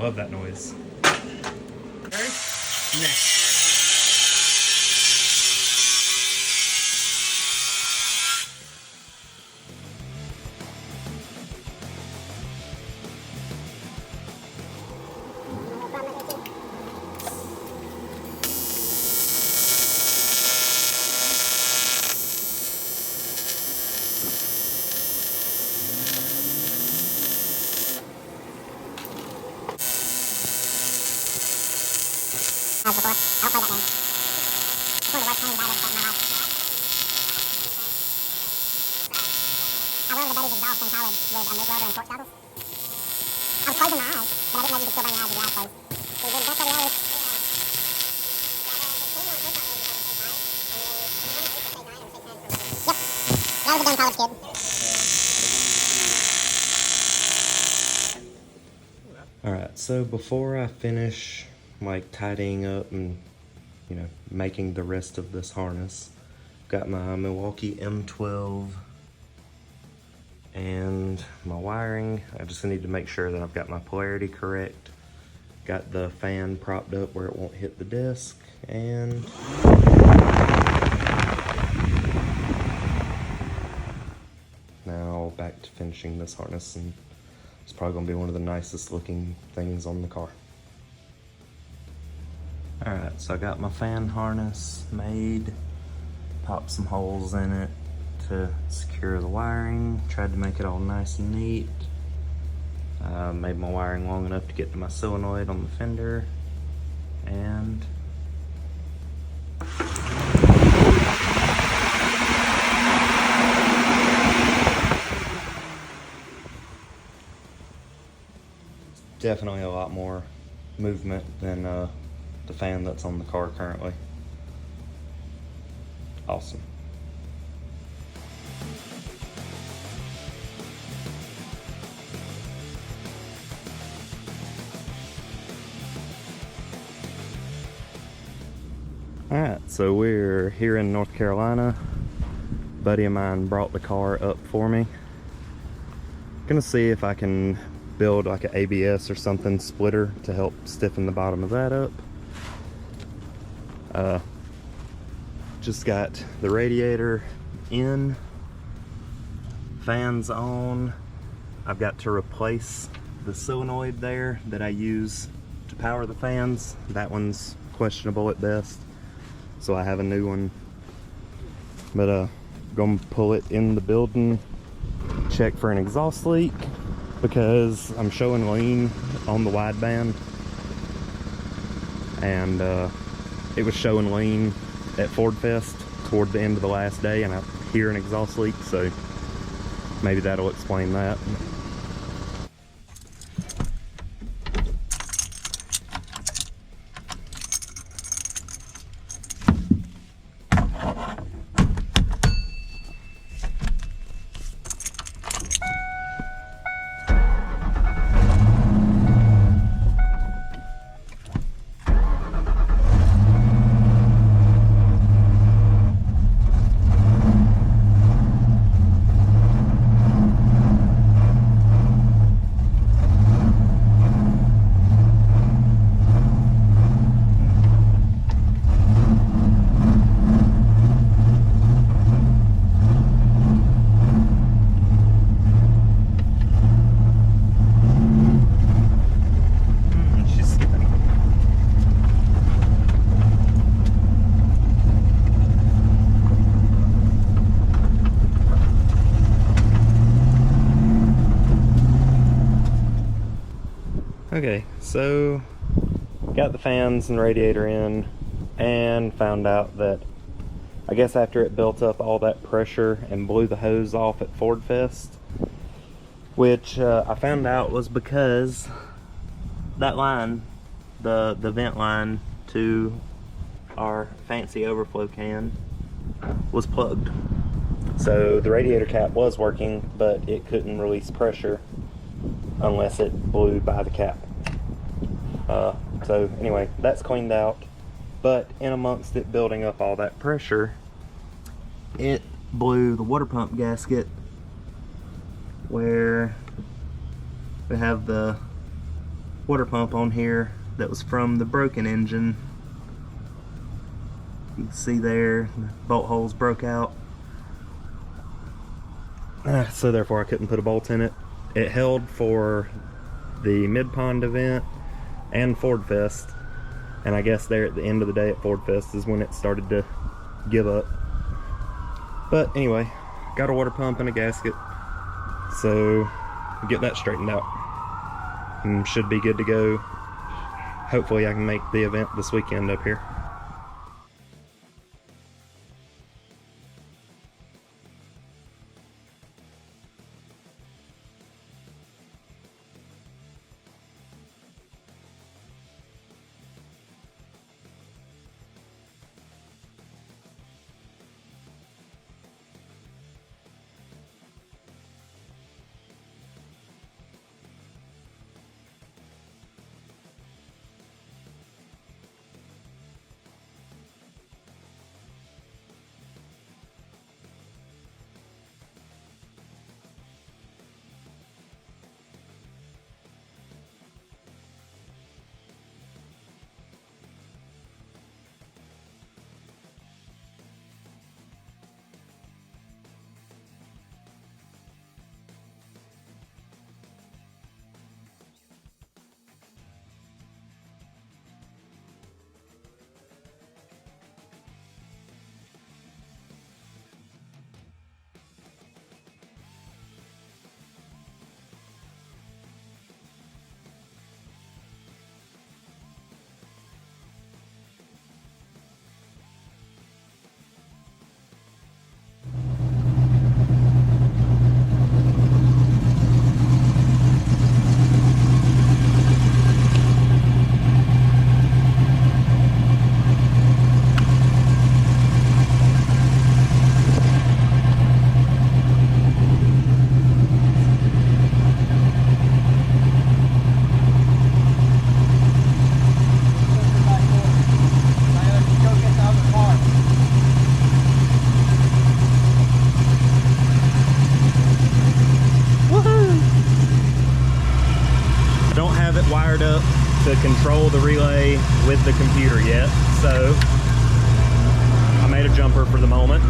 Love that noise. Next. As before, I don't play that game. It's one of the worst pain I've ever felt in my life. I welded a buddy's exhaust in college with a MIG welder and torch goggles. I was closing my eyes, but I didn't know you could still burn your eyes with your eyes closed. So that's what it is. Yep, that was a dumb college kid. Alright, so before I finish like tidying up and, you know, making the rest of this harness, got my Milwaukee M12 and my wiring. I just need to make sure that I've got my polarity correct. Got the fan propped up where it won't hit the disc, and now back to finishing this harness, and it's probably gonna be one of the nicest looking things on the car. Alright, so I got my fan harness made, popped some holes in it to secure the wiring, tried to make it all nice and neat. Made my wiring long enough to get to my solenoid on the fender, and definitely a lot more movement than the fan that's on the car currently. Awesome. Alright, so we're here in North Carolina. A buddy of mine brought the car up for me. Gonna see if I can build like an ABS or something splitter to help stiffen the bottom of that up. Just got the radiator in, fans on. I've got to replace the solenoid there that I use to power the fans. That one's questionable at best, so I have a new one. But gonna pull it in the building, check for an exhaust leak, because I'm showing lean on the wideband, and it was showing lean at Ford Fest toward the end of the last day, and I hear an exhaust leak, so maybe that'll explain that. Okay, so got the fans and radiator in, and found out that I guess after it built up all that pressure and blew the hose off at Ford Fest, which I found out was because that line, the vent line to our fancy overflow can, was plugged. So the radiator cap was working, but it couldn't release pressure unless it blew by the cap. So anyway, that's cleaned out, but in amongst it building up all that pressure, it blew the water pump gasket where we have the water pump on here that was from the broken engine. You can see there, the bolt holes broke out. So therefore I couldn't put a bolt in it. It held for the Mid-Pond event and Ford Fest. And I guess there at the end of the day at Ford Fest is when it started to give up. But anyway, got a water pump and a gasket. So get that straightened out. And should be good to go. Hopefully I can make the event this weekend up here. Wired up to control the relay with the computer yet, so I made a jumper for the moment.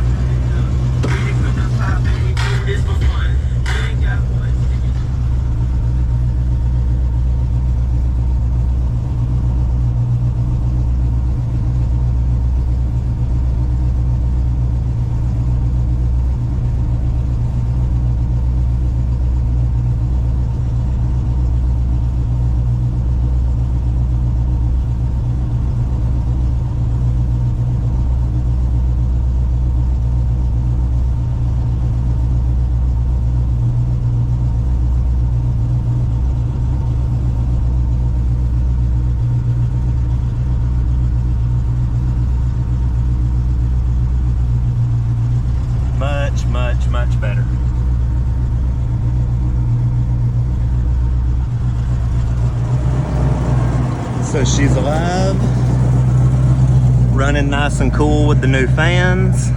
Much better. So she's alive, running nice and cool with the new fans.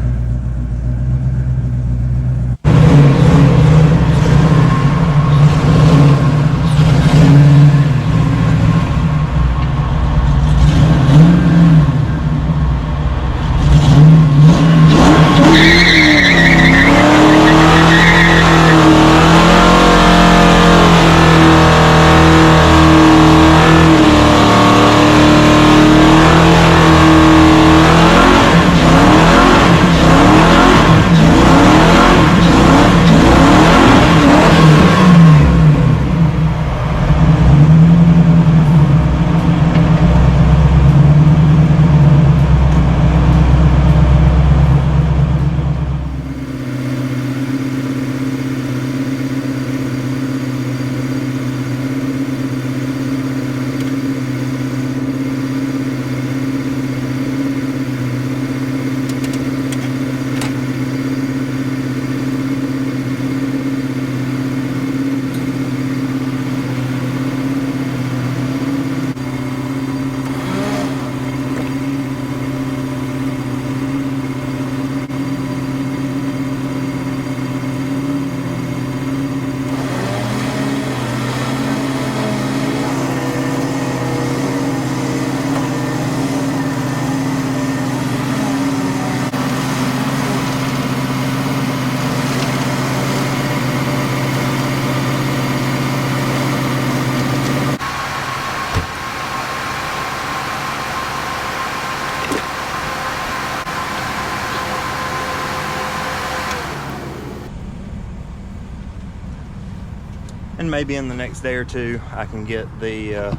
And maybe in the next day or two I can get the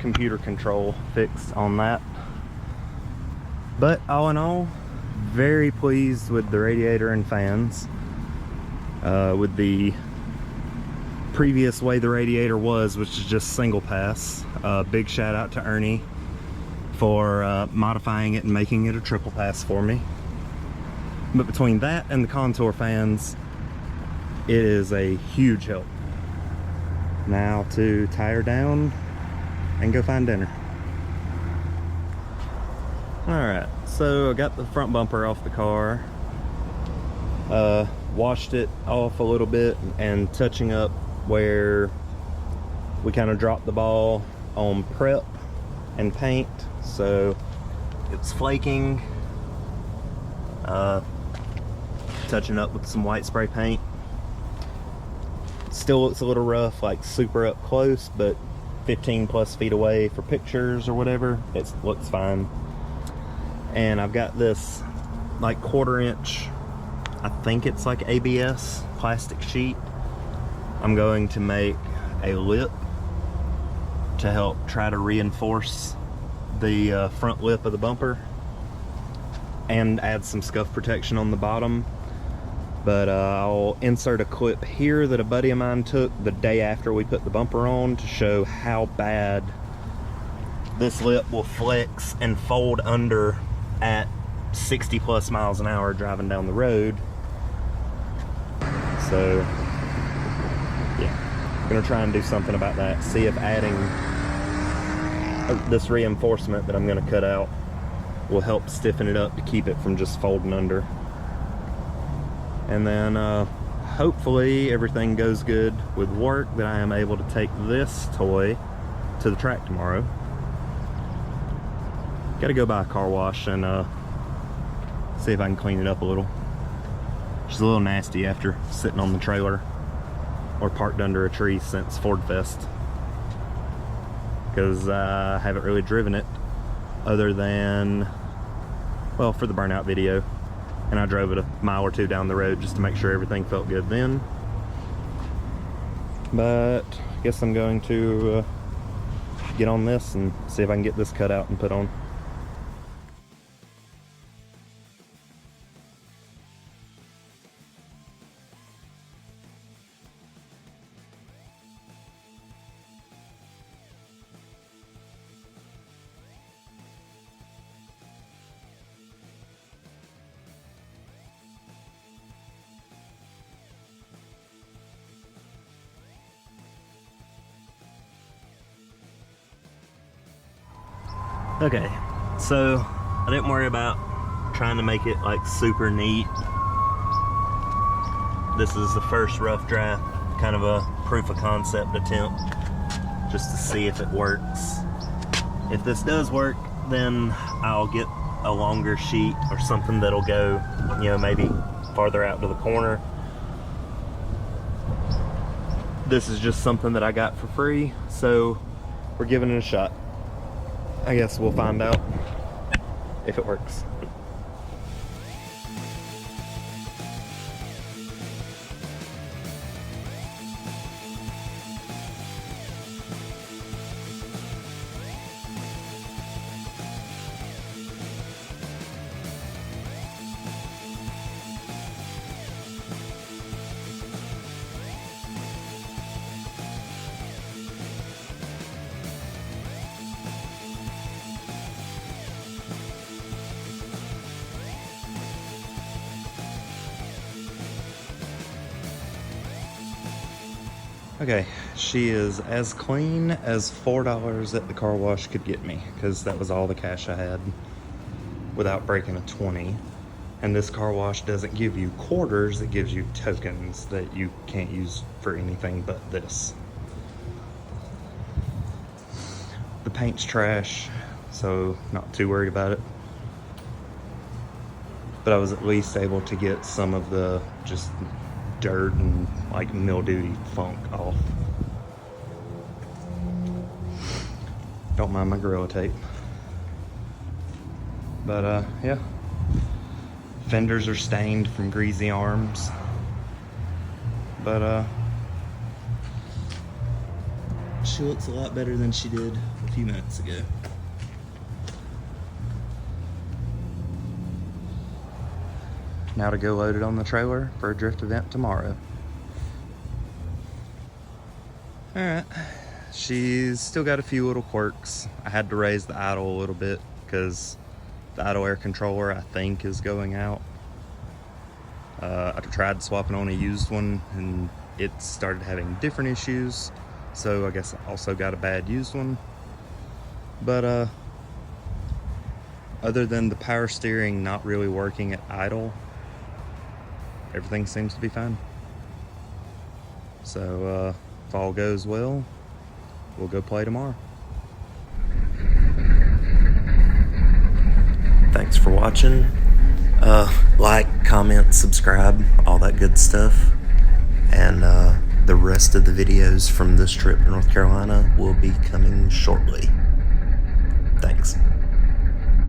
computer control fixed on that. But all in all, very pleased with the radiator and fans. With the previous way the radiator was, which is just single pass. Big shout out to Ernie for modifying it and making it a triple pass for me. But between that and the contour fans, it is a huge help. Now to tie her down and go find dinner. Alright, so I got the front bumper off the car. Washed it off a little bit and touching up where we kind of dropped the ball on prep and paint. So it's flaking. Touching up with some white spray paint. Still looks a little rough, like super up close, but 15 plus feet away for pictures or whatever, it looks fine. And I've got this like 1/4 inch, I think it's like ABS plastic sheet. I'm going to make a lip to help try to reinforce the front lip of the bumper and add some scuff protection on the bottom. But I'll insert a clip here that a buddy of mine took the day after we put the bumper on to show how bad this lip will flex and fold under at 60 plus miles an hour driving down the road. So yeah, I'm gonna try and do something about that. See if adding this reinforcement that I'm gonna cut out will help stiffen it up to keep it from just folding under. And then hopefully everything goes good with work, that I am able to take this toy to the track tomorrow. Gotta go by a car wash and see if I can clean it up a little. She's a little nasty after sitting on the trailer or parked under a tree since Ford Fest, because I haven't really driven it other than, well, for the burnout video. And I drove it a mile or two down the road just to make sure everything felt good then. But I guess I'm going to get on this and see if I can get this cut out and put on. Okay, so I didn't worry about trying to make it like super neat. This is the first rough draft, kind of a proof of concept attempt, just to see if it works. If this does work, then I'll get a longer sheet or something that'll go, you know, maybe farther out to the corner. This is just something that I got for free, so we're giving it a shot. I guess we'll find out if it works. Okay, she is as clean as $4 at the car wash could get me, because that was all the cash I had without breaking a 20. And this car wash doesn't give you quarters, it gives you tokens that you can't use for anything but this. The paint's trash, so not too worried about it. But I was at least able to get some of the just dirt and like mildewy funk off. Don't mind my Gorilla Tape. But yeah, fenders are stained from greasy arms, but She looks a lot better than she did a few minutes ago. Now to go load it on the trailer for a drift event tomorrow. Alright, she's still got a few little quirks. I had to raise the idle a little bit because the idle air controller, I think, is going out. I tried swapping on a used one and it started having different issues, so I guess I also got a bad used one. But other than the power steering not really working at idle, everything seems to be fine. So if all goes well, we'll go play tomorrow. Thanks for watching. Like, comment, subscribe, all that good stuff. And the rest of the videos from this trip to North Carolina will be coming shortly. Thanks.